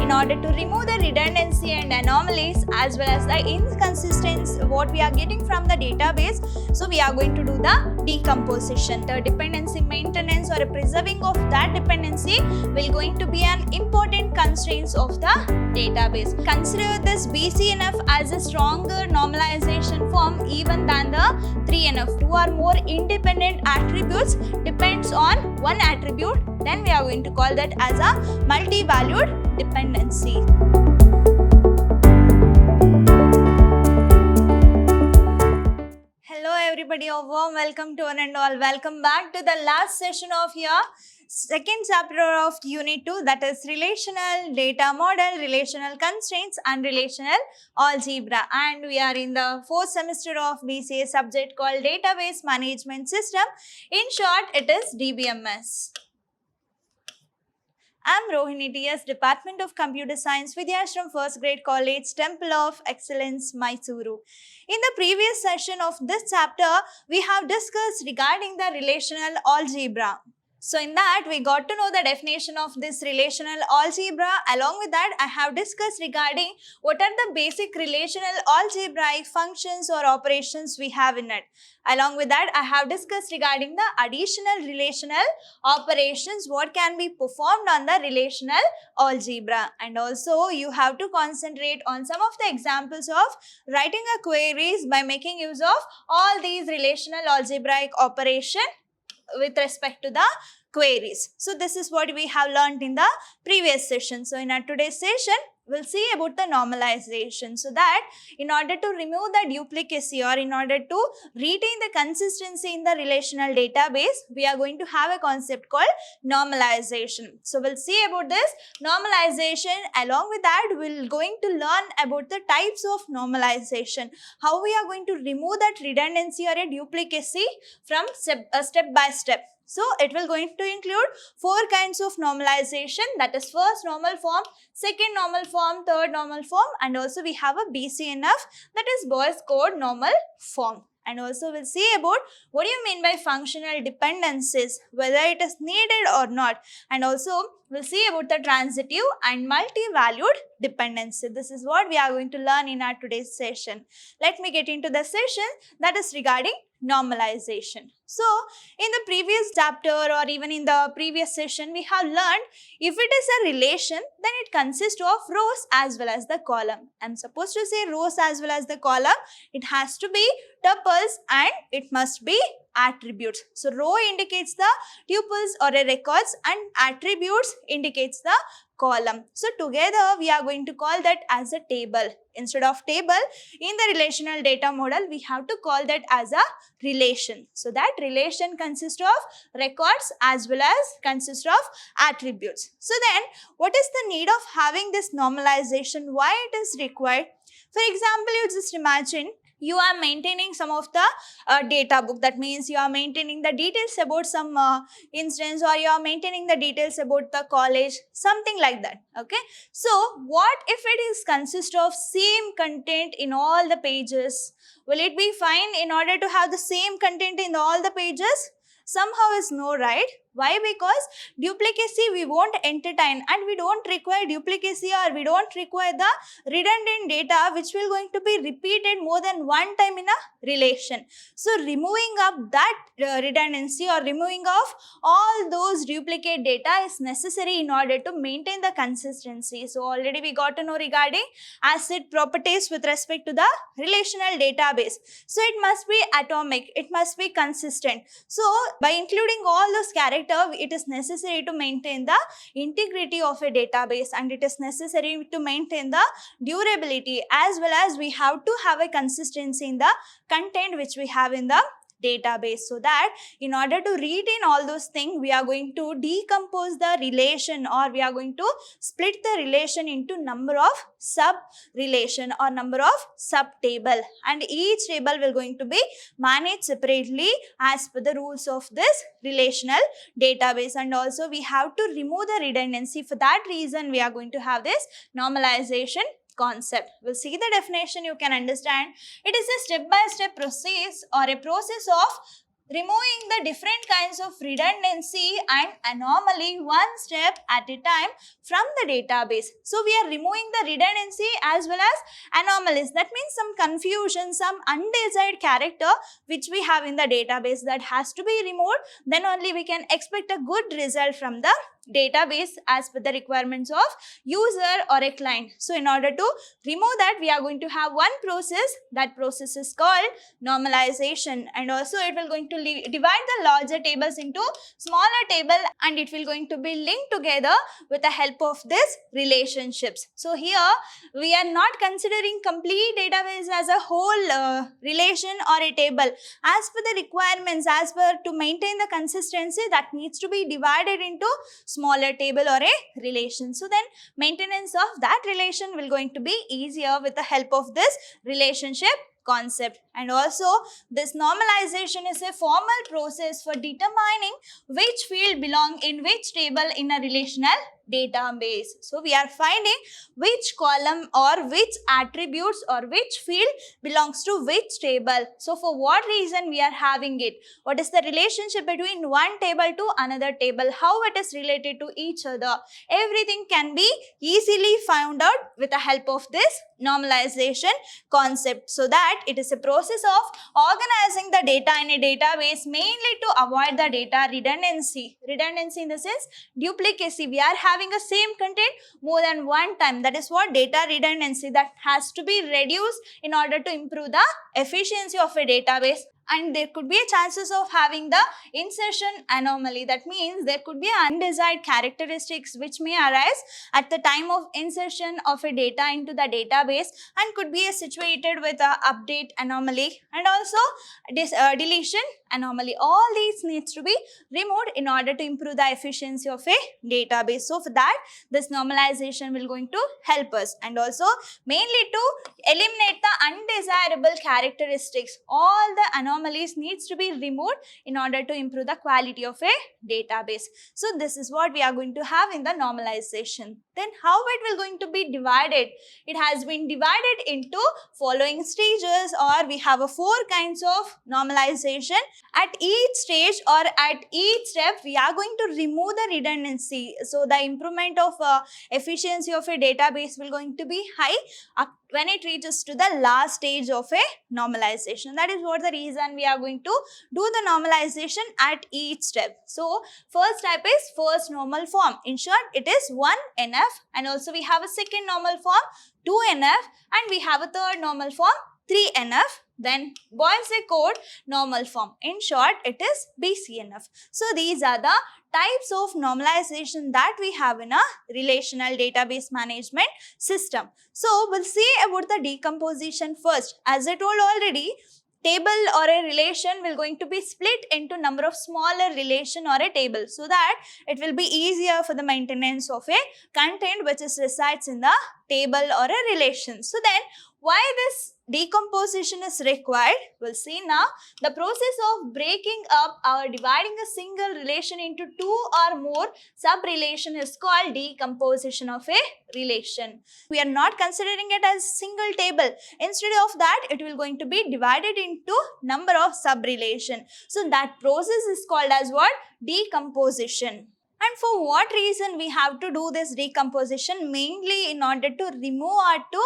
in order to remove the redundancy and anomalies as well as the inconsistencies what we are getting from the database. So we are going to do the decomposition. The dependency maintenance or preserving of that dependency will going to be an important constraints of the database. Consider this BCNF as a stronger normalization form even than the 3NF. Two or more independent attributes depends on one attribute, then we are going to call that as a multi-valued dependency. Hello everybody, a warm welcome to one and all. Welcome back to the last session of your second chapter of Unit 2, that is Relational Data Model, Relational Constraints and Relational Algebra. And we are in the fourth semester of B.C.A subject called Database Management System. In short, it is Dbms. I am Rohini TS, Department of Computer Science, Vidhyaashram First Grade College, Temple of Excellence, MYSURU. In the previous session of this chapter, we have discussed regarding the relational algebra. So in that, we got to know the definition of this relational algebra. Along with that, I have discussed regarding what are the basic relational algebraic functions or operations we have in it. Along with that, I have discussed regarding the additional relational operations, what can be performed on the relational algebra. And also, you have to concentrate on some of the examples of writing a queries by making use of all these relational algebraic operation with respect to the queries. So this is what we have learned in the previous session. So in our today's session, we'll see about the normalization. So that in order to remove the duplicacy or in order to retain the consistency in the relational database, we are going to have a concept called normalization. So we'll see about this normalization. Along with that, we're going to learn about the types of normalization, how we are going to remove that redundancy or a duplicacy from step by step. So it will going to include 4 kinds of normalization, that is first normal form, second normal form, third normal form, and also we have a BCNF, that is Boy's Code normal form. And also we'll see about what do you mean by functional dependencies, whether it is needed or not. And also we'll see about the transitive and multi-valued dependency. This is what we are going to learn in our today's session. Let me get into the session that is regarding normalization. So, in the previous chapter or even in the previous session, we have learned if it is a relation, then it consists of rows as well as the column. I'm supposed to say rows as well as the column. It has to be tuples and it must be attributes. So, row indicates the tuples or a records and attributes indicates the column. So, together we are going to call that as a table. Instead of table, in the relational data model, we have to call that as a relation. So, that relation consists of records as well as consists of attributes. So, then what is the need of having this normalization? Why it is required? For example, you just imagine you are maintaining some of the data book. That means you are maintaining the details about some instance or you are maintaining the details about the college, something like that. Okay. So, what if it is consist of same content in all the pages? Will it be fine in order to have the same content in all the pages? Somehow is no, right? Why? Because duplicacy we won't entertain and we don't require duplicacy or we don't require the redundant data which will going to be repeated more than one time in a relation. So, removing up that redundancy or removing of all those duplicate data is necessary in order to maintain the consistency. So, already we got to know regarding acid properties with respect to the relational database. So, it must be atomic, it must be consistent. So, by including all those characteristics, it is necessary to maintain the integrity of a database and it is necessary to maintain the durability as well as we have to have a consistency in the content which we have in the database. So that in order to retain all those things, we are going to decompose the relation or we are going to split the relation into number of sub-relation or number of sub-table, and each table will going to be managed separately as per the rules of this relational database. And also we have to remove the redundancy. For that reason, we are going to have this normalization concept. We'll see the definition, you can understand. It is a step-by-step process or a process of removing the different kinds of redundancy and anomaly one step at a time from the database. So we are removing the redundancy as well as anomalies. That means some confusion, some undesired character which we have in the database that has to be removed. Then only we can expect a good result from the database as per the requirements of user or a client. So in order to remove that, we are going to have one process. That process is called normalization, and also it will going to divide the larger tables into smaller table, and it will going to be linked together with the help of this relationships. So here we are not considering complete database as a whole relation or a table. As per the requirements, as per to maintain the consistency, that needs to be divided into smaller table or a relation. So then maintenance of that relation will going to be easier with the help of this relationship concept. And also this normalization is a formal process for determining which field belong in which table in a relational database. So we are finding which column or which attributes or which field belongs to which table. So for what reason we are having it, what is the relationship between one table to another table, how it is related to each other, everything can be easily found out with the help of this normalization concept. So that it is a process of organizing the data in a database mainly to avoid the data redundancy. Redundancy in the sense duplicacy. We are having a same content more than one time. That is what data redundancy, that has to be reduced in order to improve the efficiency of a database. And there could be a chances of having the insertion anomaly. That means there could be undesired characteristics which may arise at the time of insertion of a data into the database, and could be situated with a update anomaly and also deletion anomaly. All these needs to be removed in order to improve the efficiency of a database. So for that, this normalization will going to help us, and also mainly to eliminate the undesirable characteristics. All the anomalies needs to be removed in order to improve the quality of a database. So this is what we are going to have in the normalization. Then how it will going to be divided? It has been divided into following stages, or we have 4 kinds of normalization. At each stage or at each step, we are going to remove the redundancy. So the improvement of efficiency of a database will going to be high when it reaches to the last stage of a normalization. That is what the reason we are going to do the normalization at each step. So first type is first normal form. In short, it is 1NF, and also we have a second normal form 2NF, and we have a third normal form 3NF. Then Boyce code normal form. In short, it is BCNF. So these are the types of normalization that we have in a relational database management system. So we'll see about the decomposition first. As I told already, table or a relation will going to be split into number of smaller relation or a table, so that it will be easier for the maintenance of a content which is resides in the table or a relation. So then why this decomposition is required? We'll see now. The process of breaking up or dividing a single relation into 2 or more sub-relation is called decomposition of a relation. We are not considering it as single table. Instead of that, it will going to be divided into number of sub-relation. So that process is called as what? Decomposition. And for what reason we have to do this decomposition? Mainly in order to remove or to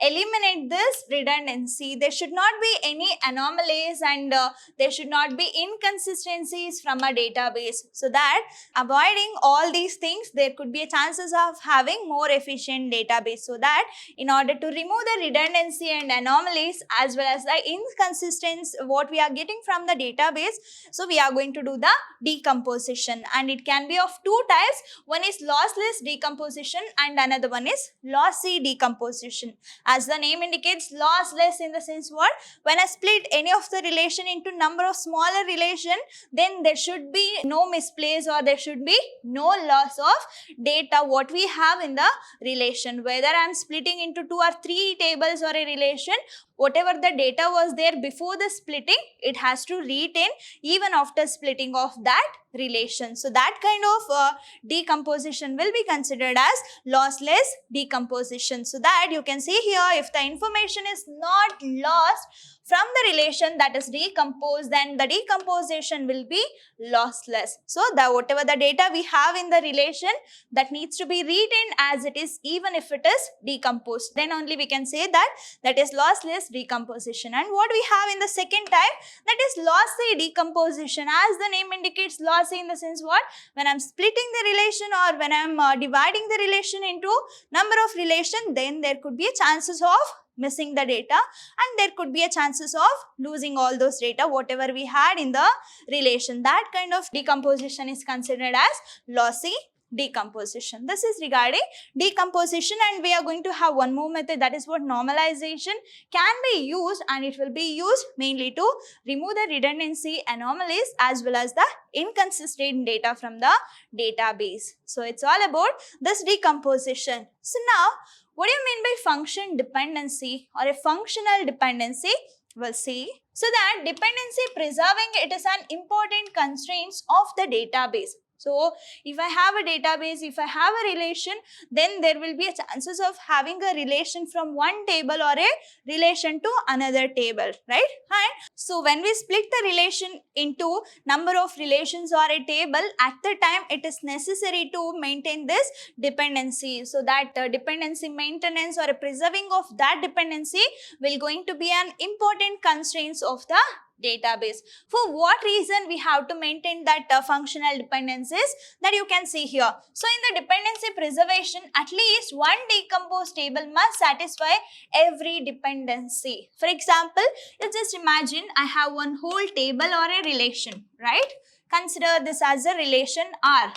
eliminate this redundancy. There should not be any anomalies, and there should not be inconsistencies from a database. So that avoiding all these things, there could be a chances of having more efficient database. So that in order to remove the redundancy and anomalies as well as the inconsistencies what we are getting from the database, so we are going to do the decomposition, and it can be of 2 types. One is lossless decomposition and another one is lossy decomposition. As the name indicates, lossless in the sense what? When I split any of the relation into number of smaller relation, then there should be no misplace or there should be no loss of data what we have in the relation. Whether I am splitting into 2 or 3 tables or a relation, whatever the data was there before the splitting, it has to retain even after splitting of that relation. So that kind of decomposition will be considered as lossless decomposition. So that you can see here, if the information is not lost from the relation that is decomposed, then the decomposition will be lossless. So whatever the data we have in the relation, that needs to be retained as it is even if it is decomposed. Then only we can say that is lossless decomposition. And what we have in the second type, that is lossy decomposition. As the name indicates, lossy in the sense what? When I'm splitting the relation or when I'm dividing the relation into number of relation, then there could be a chances of missing the data and there could be a chances of losing all those data whatever we had in the relation. That kind of decomposition is considered as lossy decomposition. This is regarding decomposition, and we are going to have one more method, that is what normalization can be used, and it will be used mainly to remove the redundancy anomalies as well as the inconsistent data from the database. So it's all about this decomposition. So now, what do you mean by function dependency or a functional dependency? We'll see. So that dependency preserving, it is an important constraint of the database. So if I have a database, if I have a relation, then there will be a chances of having a relation from one table or a relation to another table, right? And so when we split the relation into number of relations or a table, at the time it is necessary to maintain this dependency. So that dependency maintenance or a preserving of that dependency will going to be an important constraint of the database. For what reason we have to maintain that functional dependencies, that you can see here. So in the dependency preservation, at least one decomposed table must satisfy every dependency. For example, you just imagine I have one whole table or a relation, right? Consider this as a relation R.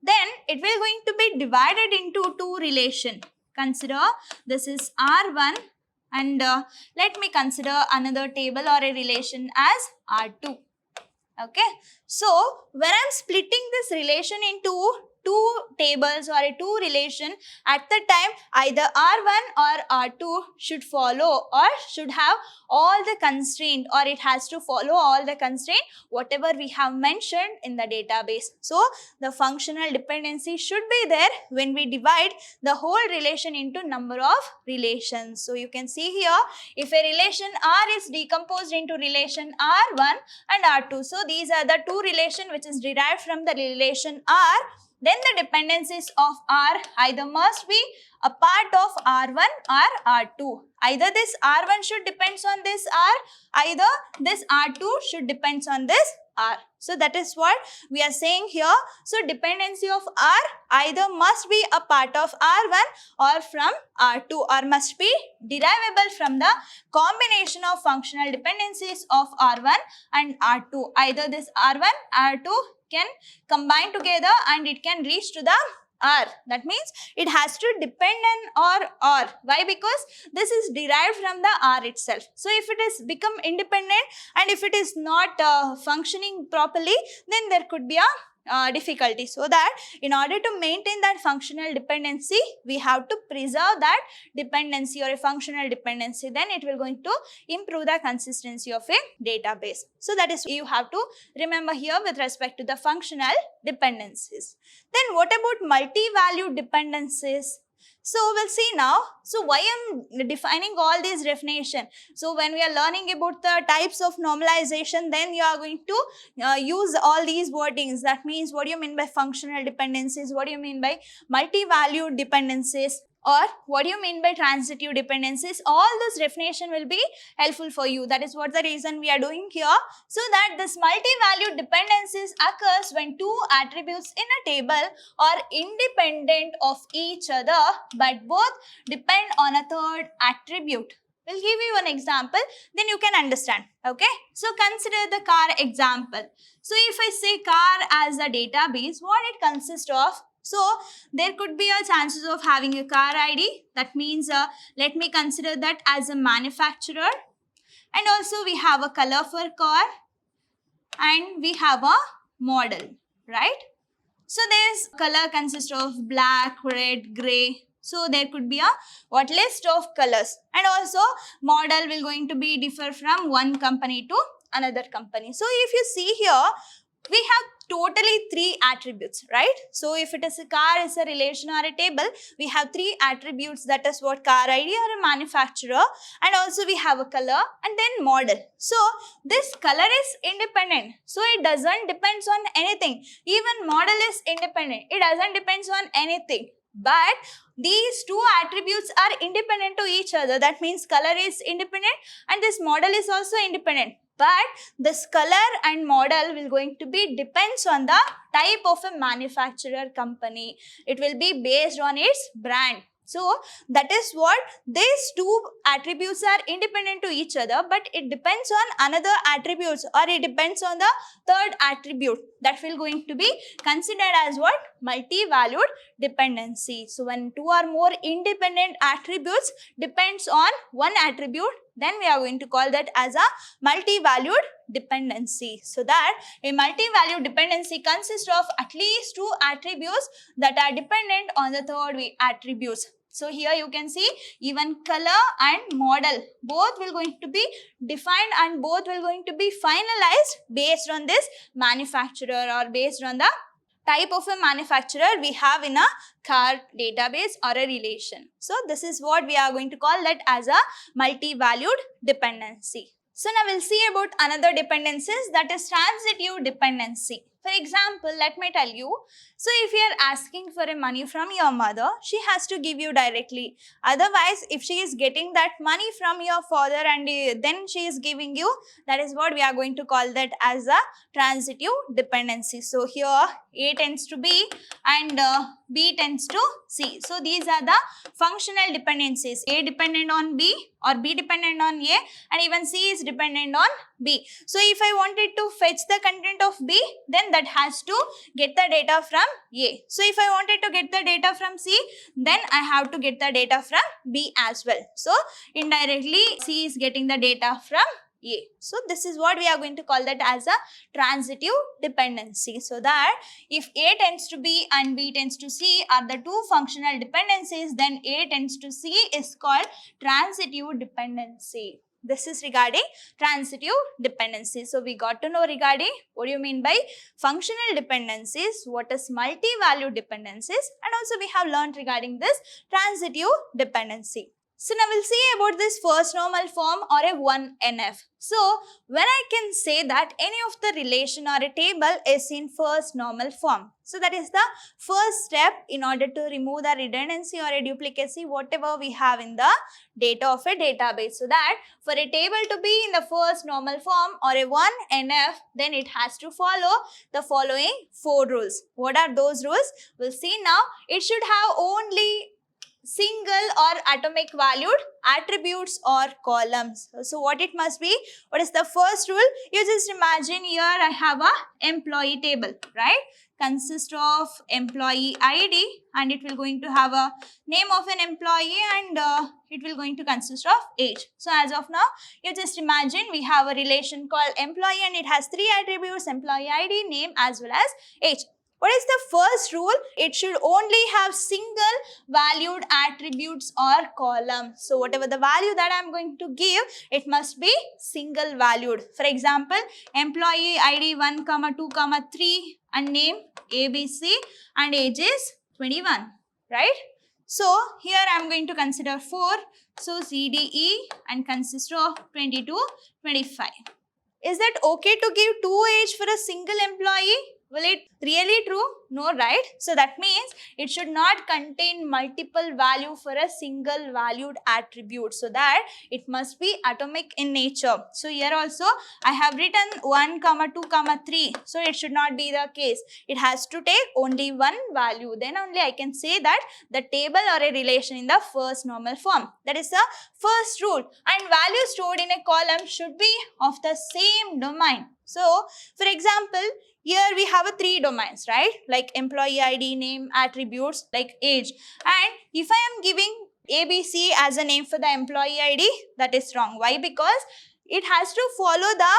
Then it will going to be divided into two relations. Consider this is R1 and let me consider another table or a relation as R2. Okay. So when I'm splitting this relation into two tables or a two relation, at the time either R1 or R2 should follow or should have all the constraint, or it has to follow all the constraint whatever we have mentioned in the database. So the functional dependency should be there when we divide the whole relation into number of relations. So you can see here, if a relation R is decomposed into relation R1 and R2, so these are the two relations which is derived from the relation R, then the dependencies of R either must be a part of R1 or R2. Either this R1 should depends on this R, either this R2 should depends on this R. So that is what we are saying here. So dependency of R either must be a part of R1 or from R2, or must be derivable from the combination of functional dependencies of R1 and R2. Either this R1, R2 can combine together and it can reach to the R. That means it has to depend on or. Why? Because this is derived from the R itself. So if it is become independent and if it is not functioning properly, then there could be a difficulty. So that in order to maintain that functional dependency, we have to preserve that dependency or a functional dependency. Then it will going to improve the consistency of a database. So that is you have to remember here with respect to the functional dependencies. Then what about multi-value dependencies? So we'll see now. So why I'm defining all these definition? So when we are learning about the types of normalization, then you are going to use all these wordings. That means what do you mean by functional dependencies? What do you mean by multi-value dependencies? Or what do you mean by transitive dependencies? All this definition will be helpful for you. That is what the reason we are doing here. So that this multi-value dependencies occurs when two attributes in a table are independent of each other but both depend on a third attribute. We'll give you an example, then you can understand. Okay. So consider the car example. So if I say car as a database, what it consists of? So there could be a chances of having a car ID. That means let me consider that as a manufacturer. And also we have a color for car and we have a model, right? So this color consists of black, red, gray. So there could be a list of colors, and also model will going to be differ from one company to another company. So if you see here, we have totally 3 attributes, right? So if it is a car is a relation or a table, we have 3 attributes, that is what car ID or a manufacturer, and also we have a color and then model. So this color is independent, so it doesn't depends on anything. Even model is independent, it doesn't depends on anything. But these 2 attributes are independent to each other. That means color is independent and this model is also independent. But this color and model will going to be depends on the type of a manufacturer company. It will be based on its brand. So that is what these 2 attributes are independent to each other, but it depends on another attributes, or it depends on the third attribute, that will going to be considered as what? Multi-valued dependency. So when 2 or more independent attributes depends on one attribute, then we are going to call that as a multi-valued dependency. So that a multi-valued dependency consists of at least 2 attributes that are dependent on the third attributes. So here you can see even color and model both will going to be defined and both will going to be finalized based on this manufacturer or based on the type of a manufacturer we have in a car database or a relation. So this is what we are going to call that as a multi-valued dependency. So now we'll see about another dependencies, that is transitive dependency. For example, let me tell you, so if you are asking for a money from your mother, she has to give you directly. Otherwise, if she is getting that money from your father and then she is giving you, that is what we are going to call that as a transitive dependency. So here A tends to B and B tends to C. So these are the functional dependencies. A dependent on B or B dependent on A, and even C is dependent on B. So if I wanted to fetch the content of B, then that has to get the data from A. So if I wanted to get the data from C, then I have to get the data from B as well. So indirectly C is getting the data from A. So this is what we are going to call that as a transitive dependency. So that if A tends to B and B tends to C are the 2 functional dependencies, then A tends to C is called transitive dependency. This is regarding transitive dependency. So we got to know regarding what do you mean by functional dependencies, what is multi-value dependencies, and also we have learned regarding this transitive dependency. So now we'll see about this first normal form or a 1NF. So when I can say that any of the relation or a table is in first normal form. So that is the first step in order to remove the redundancy or a duplicacy whatever we have in the data of a database. So that for a table to be in the first normal form or a 1NF, then it has to follow the following 4 rules. What are those rules? We'll see now. It should have only single or atomic valued attributes or columns. So what it must be? What is the first rule? You just imagine here I have a employee table, right? Consists of employee ID and it will going to have a name of an employee and it will going to consist of age. So as of now, you just imagine we have a relation called employee and it has 3 attributes: employee ID, name as well as age. What is the first rule? It should only have single valued attributes or columns. So whatever the value that I am going to give, it must be single valued. For example, employee ID 1, 2, 3 and name ABC and age is 21, right? So here I am going to consider 4. So CDE and consist of 22, 25. Is that okay to give 2 age for a single employee? Will it really true? No, right? So that means it should not contain multiple value for a single valued attribute. So that it must be atomic in nature. So here also I have written 1, 2, 3. So it should not be the case. It has to take only one value. Then only I can say that the table or a relation in the first normal form. That is the first rule. And value stored in a column should be of the same domain. So for example, here we have 3 domains, right? Like employee ID, name, attributes, like age. And if I am giving ABC as a name for the employee ID, that is wrong. Why? Because it has to follow the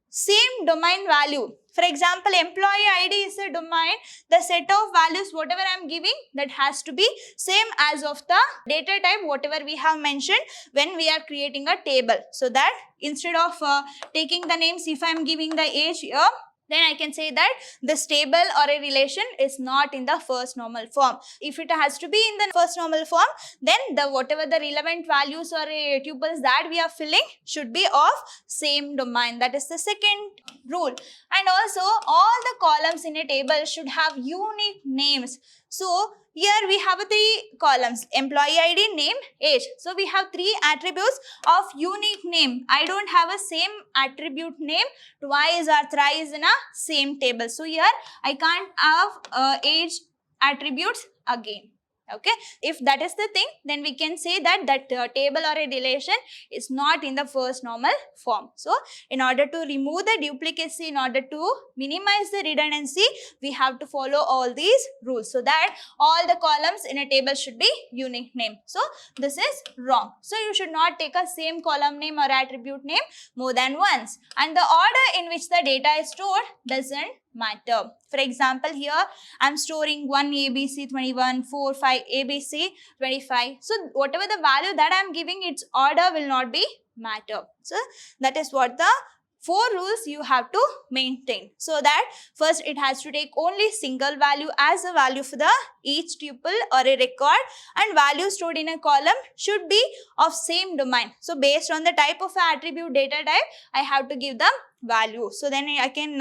same domain value. For example, employee ID is a domain. The set of values, whatever I am giving, that has to be same as of the data type, whatever we have mentioned when we are creating a table. So that instead of taking the names, if I am giving the age here, then I can say that this table or a relation is not in the first normal form. If it has to be in the first normal form, then whatever the relevant values or tuples that we are filling should be of same domain. That is the second rule. And also all the columns in a table should have unique names. So here we have three columns: employee ID, name, age. So we have three attributes of unique name. I don't have a same attribute name twice or thrice in a same table. So here I can't have age attributes again. Okay, if that is the thing, then we can say that table or a relation is not in the first normal form. So in order to remove the duplicacy, in order to minimize the redundancy, we have to follow all these rules, so that all the columns in a table should be unique name. So this is wrong. So you should not take a same column name or attribute name more than once, and the order in which the data is stored doesn't matter. For example, here I am storing 1 ABC 21, 4, 5 ABC 25. So whatever the value that I am giving, its order will not be matter. So that is what the 4 rules you have to maintain. So that first it has to take only single value as a value for the each tuple or a record, and value stored in a column should be of same domain. So based on the type of attribute data type, I have to give them value. So then I can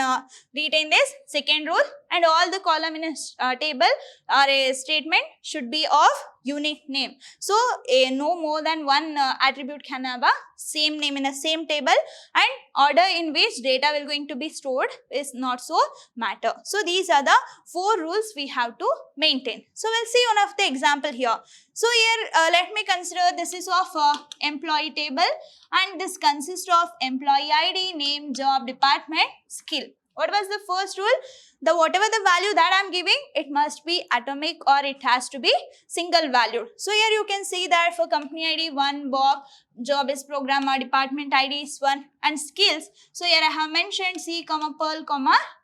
retain this second rule, and all the column in a table or a statement should be of unique name. So no more than one attribute can have a same name in a same table, and order in which data will going to be stored is not so matter. So these are the 4 rules we have to maintain. So we'll see one of the example here. So here let me consider this is of employee table, and this consists of employee ID, name, job, department, skill. What was the first rule? The whatever the value that I am giving, it must be atomic or it has to be single valued. So here you can see that for company ID 1, Bob, job is programmer, department ID is 1, and skills. So here I have mentioned C, Perl,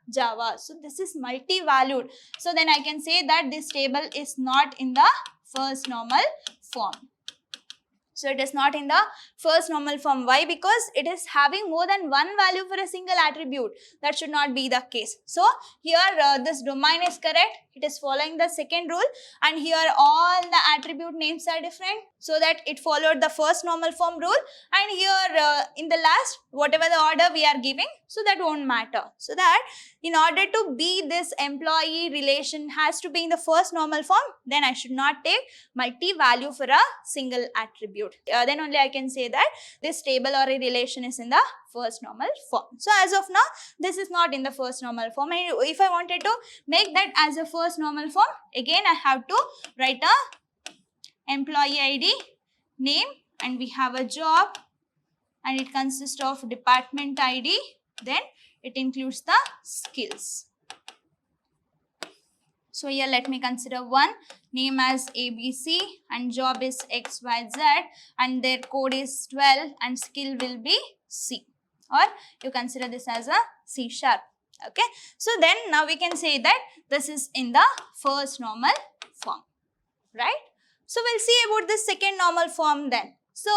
Java. So this is multi-valued. So then I can say that this table is not in the first normal form. So it is not in the first normal form. Why? Because it is having more than one value for a single attribute. That should not be the case. So here this domain is correct. It is following the second rule, and here all the attribute names are different, so that it followed the first normal form rule. And here in the last, whatever the order we are giving, so that won't matter. So that in order to be this employee relation has to be in the first normal form, then I should not take multi-value for a single attribute. Then only I can say that this table or a relation is in the first normal form. So as of now, this is not in the first normal form. And if I wanted to make that as a first normal form, again I have to write a employee ID, name, and we have a job, and it consists of department ID, then it includes the skills. So here let me consider one, name as ABC, and job is XYZ, and their code is 12, and skill will be C, or you consider this as a C#. Okay, so then now we can say that this is in the first normal form, right? So we'll see about the second normal form then. So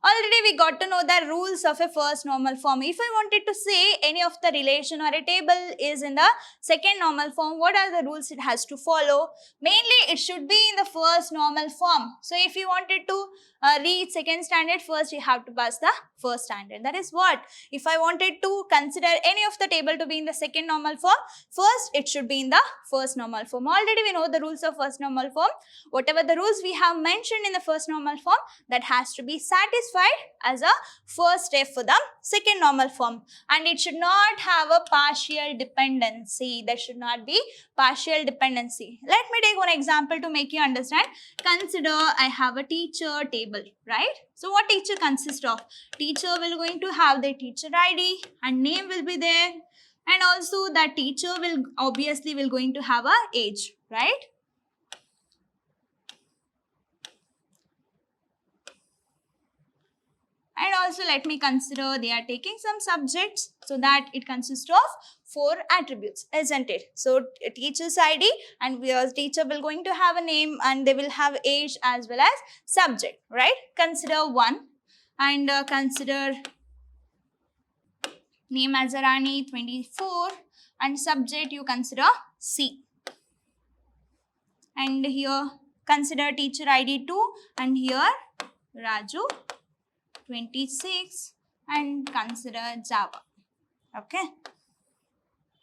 already we got to know the rules of a first normal form. If I wanted to say any of the relation or a table is in the second normal form, what are the rules it has to follow? Mainly it should be in the first normal form. So if you wanted to reach second standard, first you have to pass the first standard. That is what, if I wanted to consider any of the table to be in the second normal form, first it should be in the first normal form. Already we know the rules of first normal form. Whatever the rules we have mentioned in the first normal form, that has to be satisfied as a first step for the second normal form. And it should not have a partial dependency. There should not be partial dependency. Let me take one example to make you understand. Consider I have a teacher table, right? So what teacher consists of? Teacher will going to have the teacher ID, and name will be there, and also that teacher will obviously will going to have a age, right? And also let me consider they are taking some subjects, so that it consists of 4 attributes, isn't it? So teacher's ID, and teacher will going to have a name, and they will have age as well as subject, right? Consider 1, and consider name as Rani 24, and subject you consider C. And here consider teacher ID 2 and here Raju 26 and consider Java. Okay.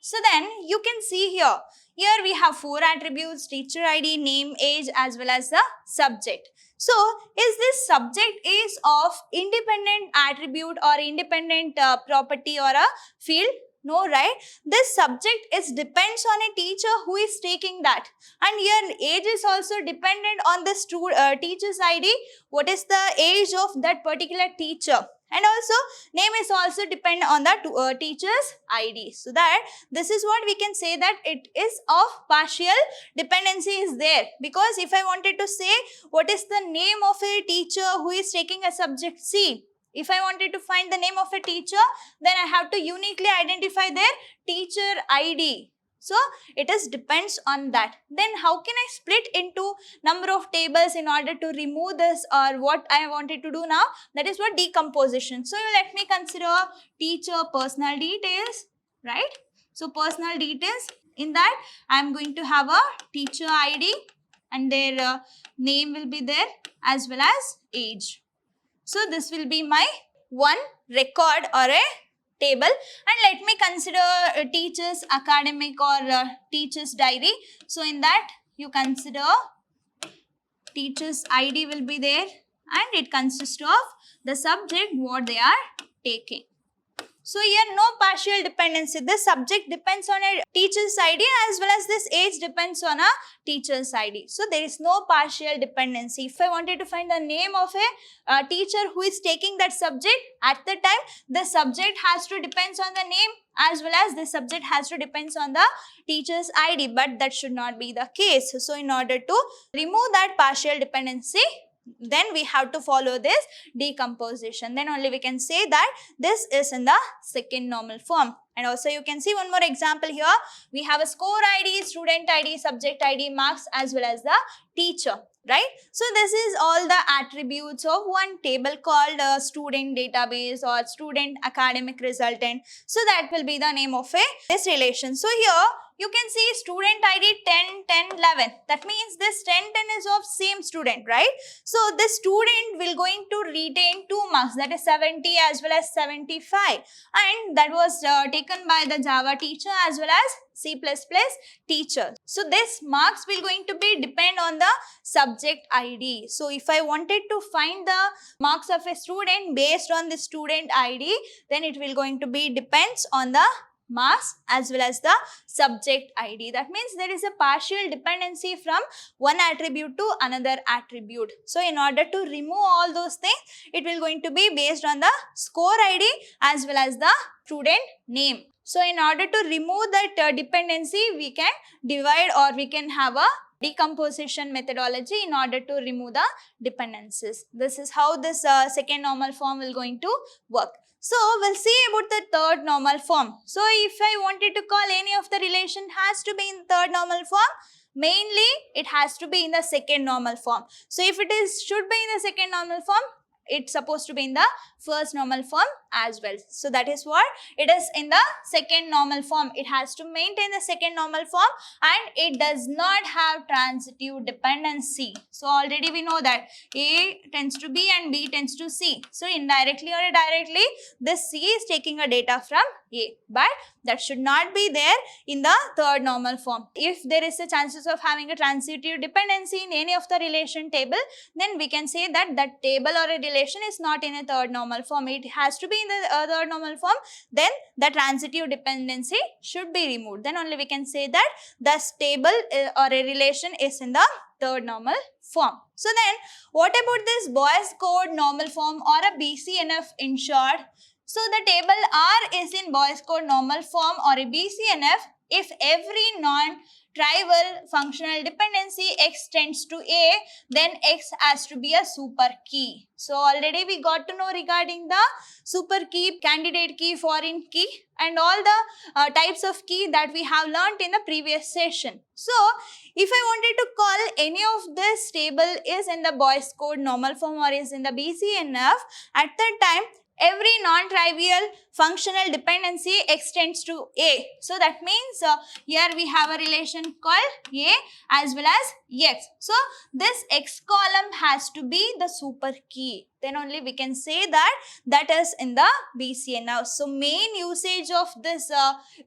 So then you can see here we have 4 attributes: teacher ID, name, age, as well as the subject. So is this subject is of independent attribute or independent property or a field? No, right? This subject is depends on a teacher who is taking that, and here age is also dependent on the teacher's ID. What is the age of that particular teacher? And also name is also dependent on the teacher's ID. So that this is what we can say that it is of partial dependency is there, because if I wanted to say what is the name of a teacher who is taking a subject C, if I wanted to find the name of a teacher, then I have to uniquely identify their teacher ID. So it is depends on that. Then how can I split into number of tables in order to remove this, or what I wanted to do now? That is what decomposition. So let me consider teacher personal details, right? So personal details, in that I am going to have a teacher ID and their name will be there as well as age. So this will be my one record or a table. And let me consider teacher's academic or teacher's diary. So in that you consider teacher's ID will be there, and it consists of the subject what they are taking. So here no partial dependency. This subject depends on a teacher's ID as well as this age depends on a teacher's ID. So there is no partial dependency. If I wanted to find the name of a teacher who is taking that subject, at the time the subject has to depend on the name as well as the subject has to depend on the teacher's ID, but that should not be the case. So in order to remove that partial dependency, then we have to follow this decomposition. Then only we can say that this is in the second normal form. And also you can see one more example here. We have a score ID, student ID, subject ID, marks as well as the teacher, right? So this is all the attributes of one table called student database or student academic resultant. So that will be the name of this relation. So here you can see student ID 10, 10, 11. That means this 10, 10 is of same student, right? So this student will going to retain 2 marks, that is 70 as well as 75. And that was taken by the Java teacher as well as C++ teacher. So this marks will going to be depend on the subject ID. So if I wanted to find the marks of a student based on the student ID, then it will going to be depends on the marks as well as the subject ID. That means there is a partial dependency from one attribute to another attribute. So in order to remove all those things, it will going to be based on the score ID as well as the student name. So in order to remove that dependency, we can divide or we can have a decomposition methodology in order to remove the dependencies. This is how this second normal form will going to work. So we'll see about the third normal form. So if I wanted to call any of the relation has to be in third normal form, mainly it has to be in the second normal form. So if it is should be in the second normal form, it's supposed to be in the first normal form as well. So that is what it is in the second normal form. It has to maintain the second normal form and it does not have transitive dependency. So already we know that A tends to B and B tends to C. So indirectly or directly this C is taking a data from A, but that should not be there in the third normal form. If there is a chances of having a transitive dependency in any of the relation table, then we can say that that table or a relation is not in a third normal form. It has to be in the third normal form. Then the transitive dependency should be removed. Then only we can say that this table or a relation is in the third normal form. So then what about this Boyce code normal form or a BCNF in short? So the table R is in Boyce code normal form or a BCNF if every non-trivial functional dependency X tends to A, then X has to be a super key. So already we got to know regarding the super key, candidate key, foreign key and all the types of key that we have learnt in the previous session. So if I wanted to call any of this table is in the Boyce code normal form or is in the BCNF, at that time every non-trivial functional dependency extends to A. So that means here we have a relation called A as well as X. So this X column has to be the super key. Then only we can say that is in the BCNF. So main usage of this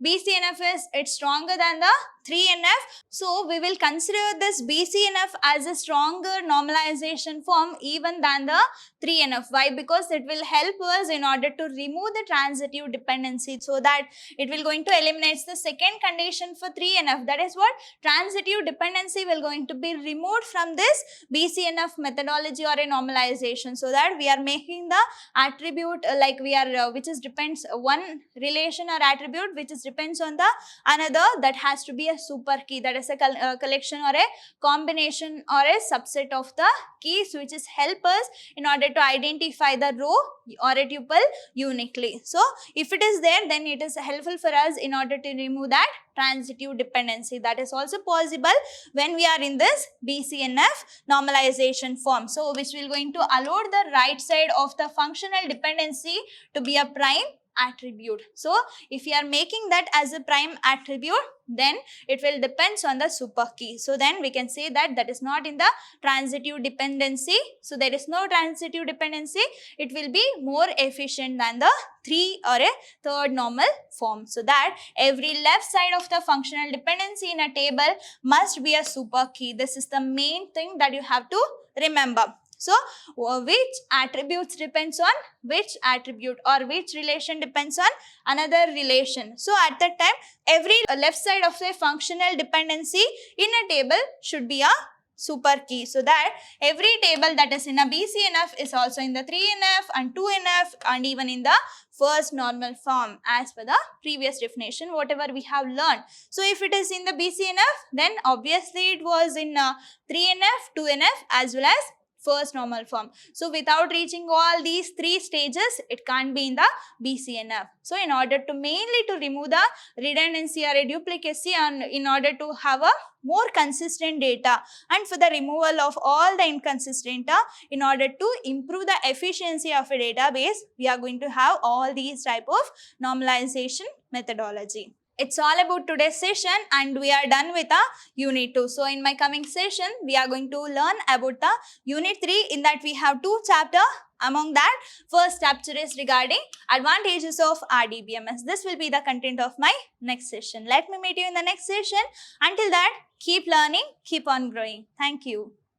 BCNF is it's stronger than the 3NF. So we will consider this BCNF as a stronger normalization form even than the 3NF. Why? Because it will help us in order to remove the transitive dependency, so that it will going to eliminate the second condition for 3NF. That is what? Transitive dependency will going to be removed from this BCNF methodology or a normalization, so that we are making the attribute like we are which is depends one relation or attribute which is depends on the another, that has to be a super key, that is a collection or a combination or a subset of the keys which is help us in order to identify the row or a tuple uniquely. So if it is there, then it is helpful for us in order to remove that transitive dependency. That is also possible when we are in this BCNF normalization form. So which will going to allow the right side of the functional dependency to be a prime attribute. So if you are making that as a prime attribute, then it will depends on the super key. So then we can say that that is not in the transitive dependency. So there is no transitive dependency. It will be more efficient than the 3 or a third normal form. So that every left side of the functional dependency in a table must be a super key. This is the main thing that you have to remember. So which attributes depends on which attribute, or which relation depends on another relation. So at that time, every left side of the functional dependency in a table should be a super key, so that every table that is in a BCNF is also in the 3NF and 2NF and even in the first normal form as per the previous definition whatever we have learned. So if it is in the BCNF, then obviously it was in 3NF, 2NF as well as first normal form. So without reaching all these three stages, it can't be in the BCNF. So in order to mainly to remove the redundancy or a duplicacy, and in order to have a more consistent data, and for the removal of all the inconsistent data, in order to improve the efficiency of a database, we are going to have all these type of normalization methodology. It's all about today's session, and we are done with the unit 2. So in my coming session, we are going to learn about the unit 3. In that we have 2 chapters. Among that, first chapter is regarding advantages of Dbms. This will be the content of my next session. Let me meet you in the next session. Until that, keep learning, keep on growing. Thank you.